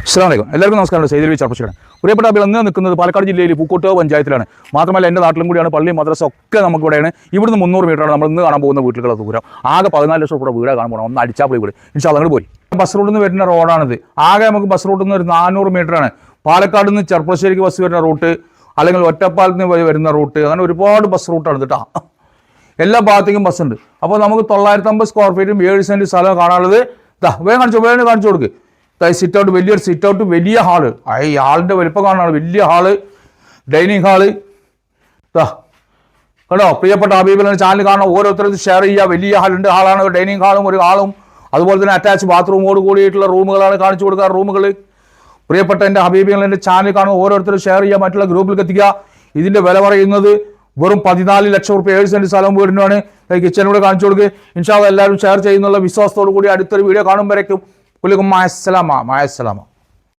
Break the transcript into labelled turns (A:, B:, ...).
A: അസ്സലാമു അലൈക്കും. എല്ലാവർക്കും നമസ്കാരം. സൈദലവി ചർപ്പശ്ശേരിയാണ്. പ്രിയപ്പെട്ട അഭികൾ ഇന്ന് നിൽക്കുന്നത് പാലക്കാട് ജില്ലയിൽ പൂക്കോട്ട് പഞ്ചായത്തിലാണ്. മാത്രമല്ല എൻ്റെ നാട്ടിലും കൂടിയാണ്. പള്ളി മദ്രസ ഒക്കെ നമുക്കിവിടെയാണ്. ഇവിടുന്ന് 300 മീറ്ററാണ് നമ്മൾ ഇന്ന് കാണാൻ പോകുന്ന വീട്ടിലുള്ള ദൂരം. ആകെ 14 ലക്ഷം രൂപ വീടാണ് കാണാൻ പോകണം. ഒന്ന് അടിച്ചാൽ വീട് ഇൻഷാ അല്ലാഹ് പോയി. ബസ് റൂട്ടിൽ നിന്ന് വരുന്ന റോഡാണിത്. ആകെ നമുക്ക് ബസ് റൂട്ടിൽ നിന്ന് ഒരു 400 മീറ്ററാണ്. പാലക്കാട് നിന്ന് ചെർപ്പശ്ശേരിക്ക് ബസ് വരുന്ന റൂട്ട്, അല്ലെങ്കിൽ ഒറ്റപ്പാലത്ത് നിന്ന് വരുന്ന റൂട്ട്, അങ്ങനെ ഒരുപാട് ബസ് റൂട്ടാണ് കേട്ടോ. എല്ലാ ഭാഗത്തേക്കും ബസ് ഉണ്ട്. അപ്പോൾ നമുക്ക് 950 സ്ക്വയർ ഫീറ്റും 7 സെൻറ്റ് സ്ഥലം കാണാനുള്ളത്. വേഗം കാണിച്ചു കൊടുക്ക്. സിറ്റ് ഔട്ട്, വലിയൊരു സിറ്റ് ഔട്ട്, വലിയ ഹാള്. ഈ ഹാളിൻ്റെ വലിപ്പം കാണാണ്. വലിയ ഹാള്, ഡൈനിങ് ഹാള്. കേട്ടോ പ്രിയപ്പെട്ട ഹബീബിലെ ചാനൽ കാണാൻ ഓരോരുത്തരും ഷെയർ ചെയ്യുക. വലിയ ഹാളാണ്, ഡൈനിങ് ഹാളും ഒരു ഹാളും, അതുപോലെ തന്നെ അറ്റാച്ച് ബാത്റൂമോട് കൂടിയിട്ടുള്ള റൂമുകളാണ് കാണിച്ചു കൊടുക്കുക. റൂമുകൾ പ്രിയപ്പെട്ട എൻ്റെ ഹബീബികൾ എൻ്റെ ചാനൽ കാണും ഓരോരുത്തരും ഷെയർ ചെയ്യുക, മറ്റുള്ള ഗ്രൂപ്പിലേക്ക് എത്തിക്കുക. ഇതിൻ്റെ വില പറയുന്നത് വെറും 14 ലക്ഷം രൂപ, 7 സെൻറ്റ് സ്ഥലം വീടിനാണ്. കിച്ചനൂടെ കാണിച്ചു കൊടുക്കുക. ഇൻഷാ അല്ലാഹ് എല്ലാവരും ഷെയർ ചെയ്യുന്നുള്ള വിശ്വാസത്തോടു കൂടി അടുത്തൊരു വീഡിയോ കാണുമ്പോഴേക്കും കുല്ലുക്കും മായസ്സലാമ.